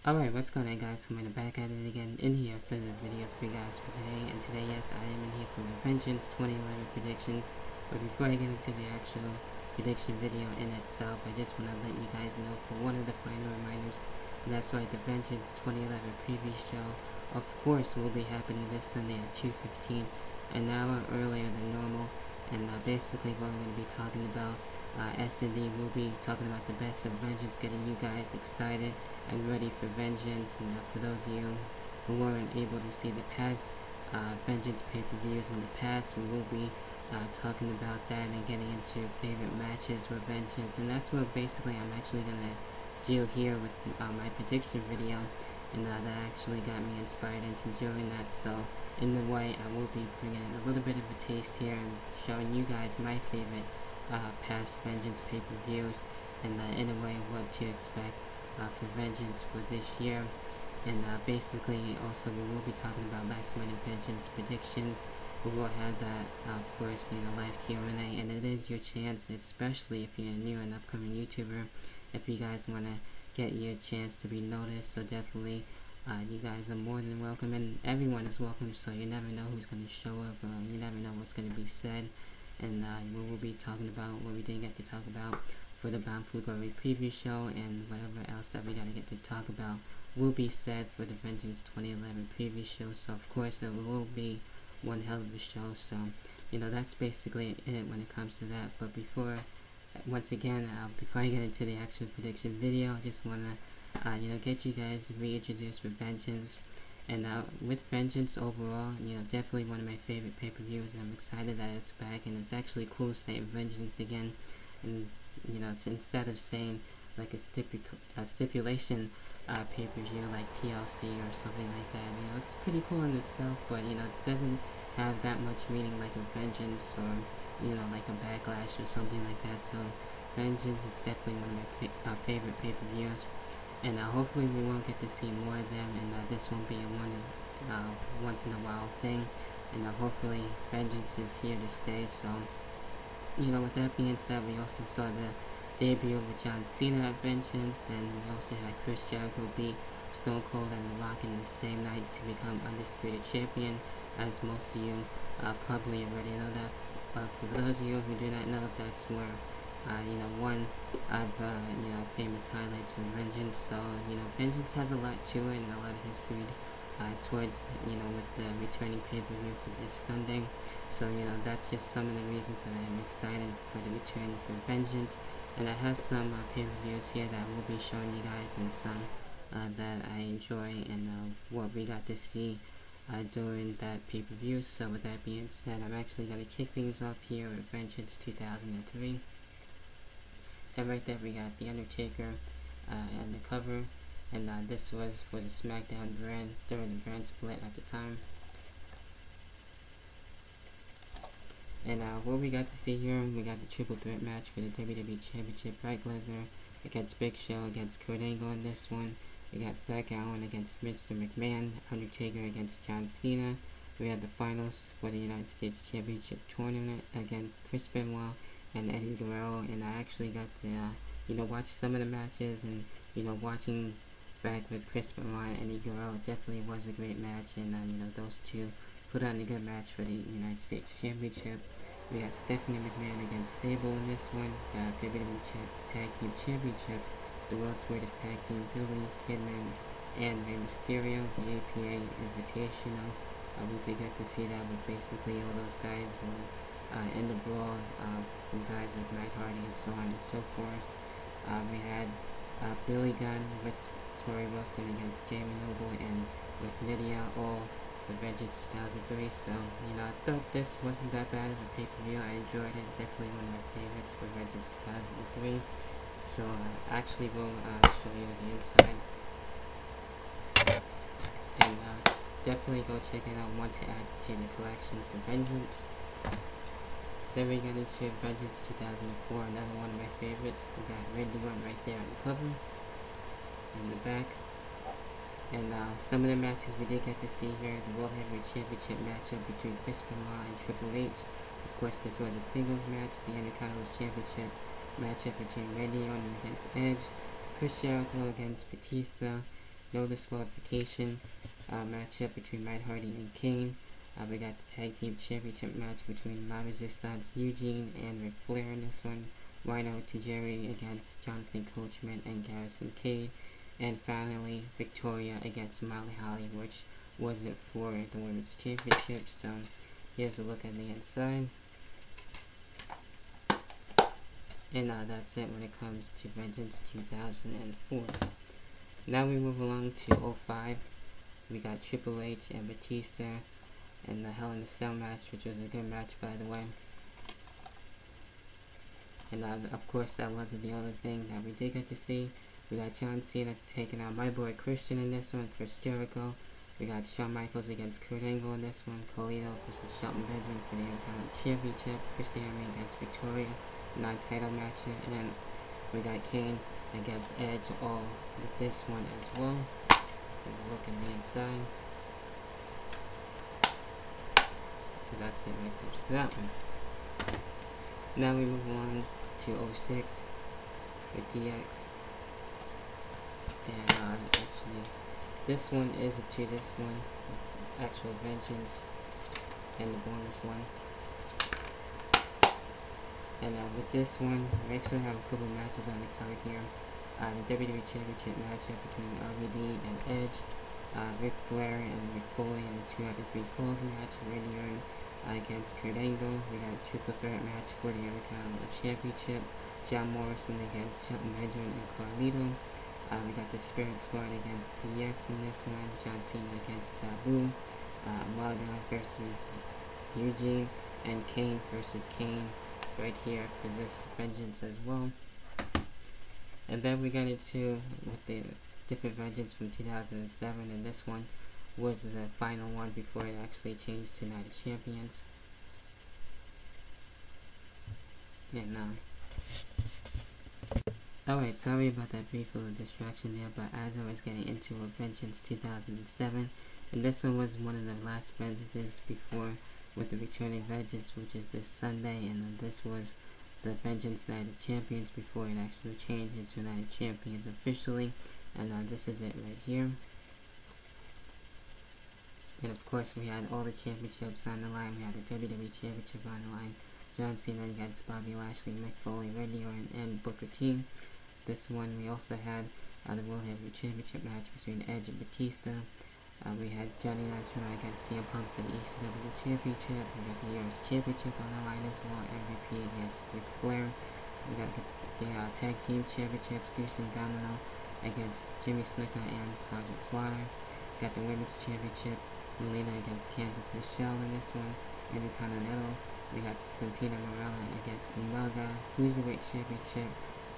Alright, what's going on, guys? I'm back at it again in here for the video for you guys for today. And today, yes, I am in here for the Vegeance 2011 predictions. But before I get into the actual prediction video in itself, I just want to let you guys know for one of the final reminders. And that's right, the Vegeance 2011 preview show, of course, will be happening this Sunday at 2:15, an hour earlier than normal. And basically what I'm going to be talking about, S&D will be talking about the best of Vegeance, getting you guys excited and ready for Vegeance. And for those of you who weren't able to see the past Vegeance pay-per-views in the past, we will be talking about that and getting into favorite matches for Vegeance. And that's what basically I'm actually going to do here with my prediction video. And that actually got me inspired into doing that. So in the way, I will be bringing a little bit of a taste here and showing you guys my favorite past Vegeance pay-per-views, and in a way what to expect for Vegeance for this year. And basically also we will be talking about last minute Vegeance predictions. We will have that, of course, live Q&A, and it is your chance, especially if you're a new and upcoming YouTuber, if you guys want to get your chance to be noticed. So definitely you guys are more than welcome, and everyone is welcome, so you never know who's going to show up, or you never know what's going to be said. And we will be talking about what we didn't get to talk about for the Bound for Glory preview show, and whatever else that we gotta get to talk about will be said for the Vegeance 2011 preview show. So of course there will be one hell of a show, so that's basically it when it comes to that. But before I get into the actual prediction video, I just wanna get you guys reintroduced with Vegeance. And with Vegeance overall, definitely one of my favorite pay-per-views, and I'm excited that it's back, and it's actually cool saying Vegeance again. And so instead of saying like a stipulation pay-per-view like TLC or something like that, it's pretty cool in itself, but it doesn't have that much meaning like a Vegeance, or like a Backlash or something like that. So Vegeance is definitely one of my favorite pay-per-views. And hopefully we won't get to see more of them, and this won't be a once in a while thing. And hopefully Vegeance is here to stay. So with that being said, we also saw the debut of John Cena at Vegeance, and we also had Chris Jericho beat Stone Cold and The Rock in the same night to become undisputed champion, as most of you probably already know that. But for those of you who do not know, that's where one of famous highlights from Vegeance. So Vegeance has a lot to it and a lot of history towards with the returning pay-per-view for this Sunday. So that's just some of the reasons that I'm excited for the return for Vegeance. And I have some pay-per-views here that I will be showing you guys, and some that I enjoy, and what we got to see during that pay-per-view. So with that being said, I'm actually going to kick things off here with Vegeance 2003. And right there we got The Undertaker and the cover, and this was for the SmackDown brand during the brand split at the time. And what we got to see here, we got the triple threat match for the WWE Championship. Brock Lesnar against Big Show against Kurt Angle in this one. We got Zach Allen against Mr. McMahon, Undertaker against John Cena. We had the finals for the United States Championship tournament against Chris Benoit and Eddie Guerrero. And I actually got to watch some of the matches, and watching back with Chris Benoit and Eddie Guerrero, it definitely was a great match. And those two put on a good match for the United States Championship. We got Stephanie McMahon against Sable in this one. WWE Tag Team Championships, the world's greatest tag team, Billy Kidman and Rey Mysterio, the APA Invitational. We could get to see that with basically all those guys in the brawl, from guys like Matt Hardy and so on and so forth. We had Billy Gunn, Tori Wilson against Jamie Noble, and with Lydia, all for Vegeance 2003. So I thought this wasn't that bad of a pay-per-view. I enjoyed it. Definitely one of my favorites for Vegeance 2003. So actually we'll show you the inside, and definitely go check it out. Want to add to the collection for Vegeance. Then we get into Vegeance 2004, another one of my favorites. We got Randy Orton right there on the cover, in the back. And some of the matches we did get to see here, the World Heavyweight Championship matchup between Chris Benoit and Triple H. Of course, this was a singles match. The Intercontinental Championship matchup between Randy Orton against Edge, Chris Jericho against Batista, no disqualification matchup between Matt Hardy and Kane. We got the Tag Team Championship match between La Resistance Eugene and Ric Flair in this one. Rhino Tajiri against Jonathan Coachman and Garrison Cade. And finally, Victoria against Molly Holly, which wasn't for the Women's Championship. So here's a look at the inside. And that's it when it comes to Vengeance 2004. Now we move along to 05. We got Triple H and Batista and the Hell in a Cell match, which was a good match, by the way. And of course, that wasn't the only thing that we did get to see. We got John Cena taking out my boy Christian in this one, Chris Jericho. We got Shawn Michaels against Kurt Angle in this one. Colito versus Shelton Benjamin for the Intercontinental Championship. Christian against Victoria, non-title matchup. And then we got Kane against Edge, all with this one as well. Look at the inside. So that's it when it comes to that one. Now we move on to 06 with DX. And actually, this one is to this one, actual Vengeance, and the bonus one. And with this one, we actually have a couple matches on the card here. The WWE Championship matchup between RVD and Edge. Ric Flair and Mick Foley in the 2 out of 3 falls match. Randy Orton against Kurt Angle. We got a triple threat match for the Intercontinental Championship. John Morrison against Shelton Benjamin and Carlito. We got the Spirit Squad against DX in this one. John Cena against Sabu. Mulder versus Eugene. And Kane versus Kane right here for this Vengeance as well. And then we got into with the different Vengeance from 2007, and this one was the final one before it actually changed to Night of Champions. And alright, sorry about that brief little distraction there, but as I was getting into a Vengeance 2007, and this one was one of the last Vengeances before with the returning Vengeance, which is this Sunday, and this was the Vengeance Night of Champions before it actually changed into Night of Champions officially. And this is it right here. And of course we had all the championships on the line. We had the WWE Championship on the line. John Cena against Bobby Lashley, Mick Foley, Randy Orton, and Booker T. This one we also had the World Heavyweight Championship match between Edge and Batista. We had Johnny Knoxville against CM Punk for the ECW Championship. We got the US Championship on the line as well. MVP against Ric Flair. We got the Tag Team Championships, Deuce and Domino against Jimmy Snuka and Sergeant Slaughter. We got the Women's Championship, Melina against Kansas Michelle in this one. Intercontinental, we got Santina Morella against Umaga. Cruiserweight Championship,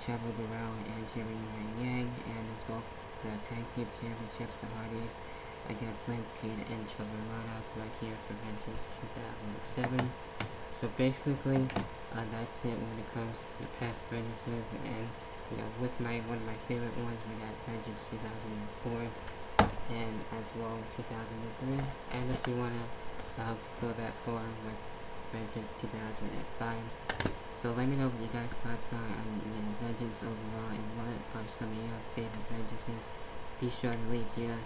Chavo Guerrero and Jerry Yang. And as well the Tag Team Championships, the Hardys against Lance Cade and Trevor Murdoch right here for Vengeance 2007. So basically, that's it when it comes to the past Vengeances, and you know, with one of my favorite ones, we got Vengeance 2004, and as well 2003, and if you want to go that far with Vengeance 2005. So let me know what you guys' thoughts are on Vengeance overall, and what are some of your favorite Vengeances. Be sure to leave your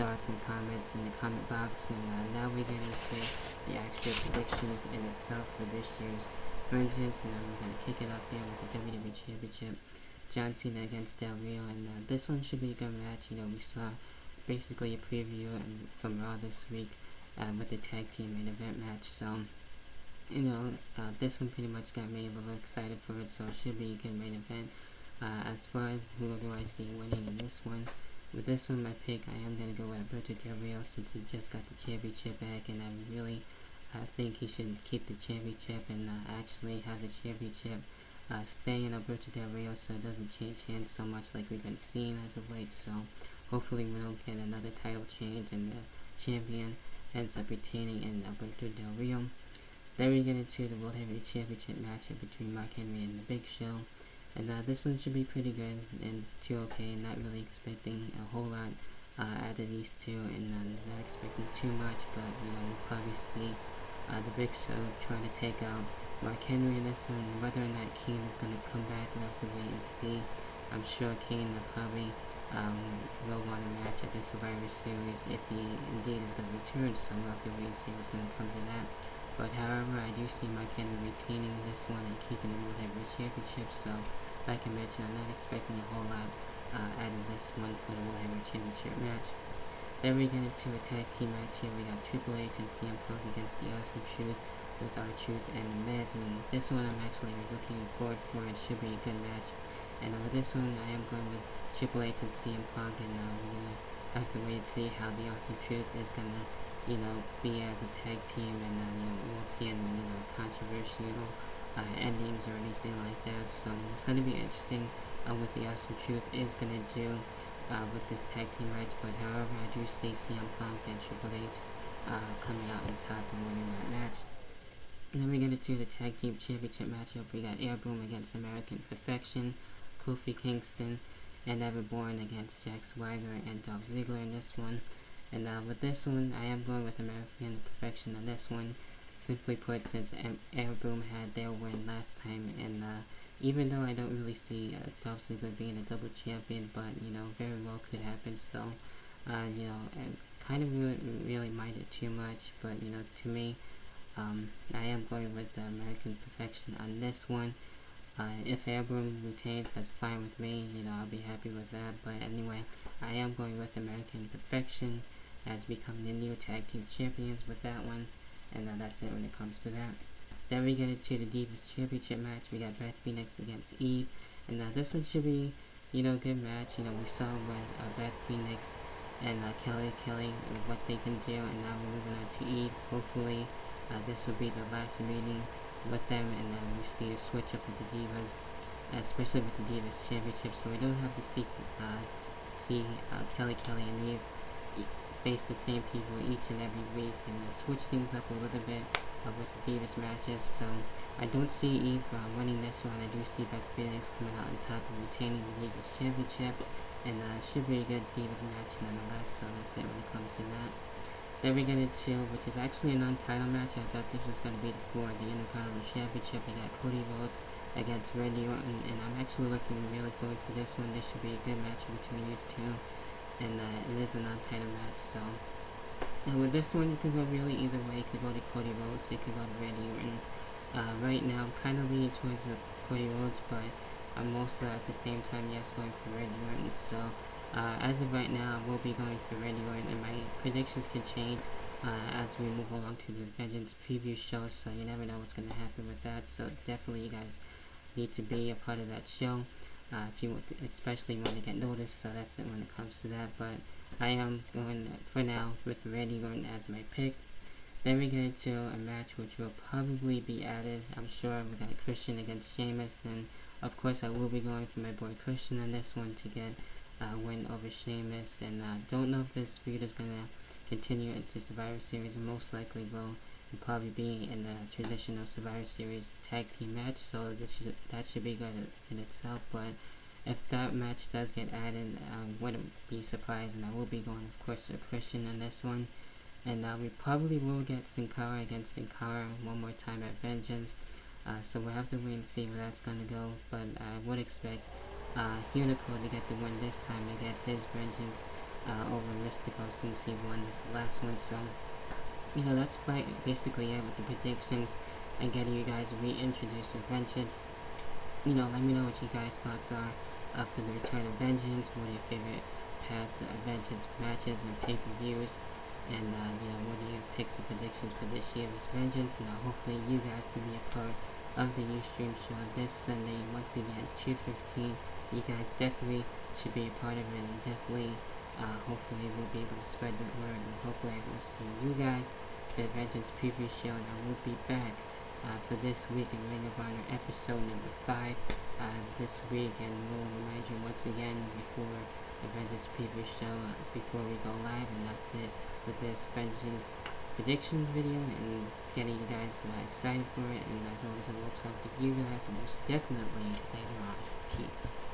thoughts and comments in the comment box. And now we get into the actual predictions in itself for this year's Vengeance, and I'm going to kick it off here with the WWE Championship, John Cena against Del Rio. And this one should be a good match. You know, we saw basically a preview from Raw this week with the tag team main event match, so you know, this one pretty much got me a little excited for it, so it should be a good main event. As far as who do I see winning in this one, with this one, my pick, I am going to go with Alberto Del Rio, since he just got the championship back, and I think he should keep the championship and actually have the championship stay in Alberto Del Rio, so it doesn't change hands so much like we've been seeing as of late. So hopefully we don't get another title change and the champion ends up retaining in Alberto Del Rio. Then we get into the World Heavyweight Championship matchup between Mark Henry and The Big Show. And this one should be pretty good and okay. Not really expecting a whole lot out of these two, and not expecting too much, but you know, we'll probably see The Big Show trying to take out Mark Henry in this one. Whether or not Kane is going to come back, we'll have to wait and see. I'm sure Kane will probably will want a match at the Survivor Series if he indeed is going to return. So we'll have to wait and see what's going to come to that. But however, I do see Mike Henry retaining this one and keeping the World Heavyweight Championship. So, like I mentioned, I'm not expecting a whole lot out of this one for the World Heavyweight Championship match. Then we get into a tag team match here. We got Triple H and CM Punk against the Awesome Truth with R-Truth and The Miz. And this one I'm actually looking forward for. It should be a good match. And with this one, I am going with Triple H and CM Punk. And we're going to have to wait and see how the Awesome Truth is going to, be as a tag team. And, we won't see any, controversial endings or anything like that. So it's going to be interesting what the Awesome Truth is going to do with this tag team match, but however, I do see CM Punk and Triple H coming out on top and winning that match. And then we get into the tag team championship matchup. We got Bourne against American Perfection, Kofi Kingston, and Bourne against Jack Swagger and Dolph Ziggler in this one. And with this one, I am going with American Perfection on this one. Simply put, since Bourne had their win last time, and even though I don't really see Dolph Ziggler being a double champion, but, very well could happen, so, I kind of really mind it too much, but, to me, I am going with American Perfection on this one. If Bourne retains, that's fine with me, I'll be happy with that, but anyway, I am going with American Perfection as becoming the new tag team champions with that one, and that's it when it comes to that. Then we get into the Divas Championship match. We got Beth Phoenix against Eve. And this one should be, good match. We saw with Beth Phoenix and Kelly what they can do. And now we're moving on to Eve. Hopefully, this will be the last meeting with them. And then we see a switch up with the Divas, especially with the Divas Championship. So we don't have to see Kelly and Eve face the same people each and every week, and switch things up a little bit with the Divas matches. So I don't see Eve winning this one. I do see Beth Phoenix coming out on top and retaining the Divas Championship, and should be a good Divas match nonetheless. So that's it when it comes to that. Then we get into, which is actually a non-title match. I thought this was going to be for the Intercontinental Championship. We got Cody Rhodes against Randy Orton, and I'm actually looking really forward to this one. This should be a good match between these two. And it is a non-title match, so with this one, it could go really either way. It could go to Cody Rhodes, it could go to Randy Orton. Right now, I'm kind of leaning towards Cody Rhodes, but I'm also at the same time, yes, going for Randy Orton. So as of right now, I will be going for Randy Orton, and my predictions can change as we move along to the Vegeance preview show. So you never know what's going to happen with that. So definitely, you guys need to be a part of that show. If you want to, especially want to get noticed, so that's it when it comes to that. But I am going for now with Randy Orton as my pick. Then we get into a match which will probably be added. I'm sure we got Christian against Sheamus, and of course I will be going for my boy Christian on this one to get a win over Sheamus. And don't know if this feud is gonna continue into Survivor Series. Most likely will probably be in the traditional Survivor Series tag team match, so that should be good in itself. But if that match does get added, I wouldn't be surprised, and I will be going, of course, to Christian on this one. And we probably will get Sin Cara against Sin Cara one more time at Vengeance, so we'll have to wait and see where that's going to go. But I would expect Unico to get the win this time and get his Vengeance over Mystico since he won the last one. So that's basically it with the predictions and getting you guys reintroduced to Vengeance. Let me know what you guys' thoughts are for the return of Vengeance. What are your favorite past Vengeance matches and pay-per-views? And, what are your picks and predictions for this year's Vengeance? And hopefully you guys can be a part of the Ustream show this Sunday, once again, 2:15. You guys definitely should be a part of it, and definitely, hopefully we'll be able to spread the word, and hopefully I will see you guys for the Vengeance preview show, and I will be back for this week in Ring of Honor episode number 5 this week, and we'll remind you once again before the Vengeance preview show, before we go live, and that's it with this Vengeance predictions video, and getting you guys excited for it. And as always, I will talk to you guys most definitely later on. Peace.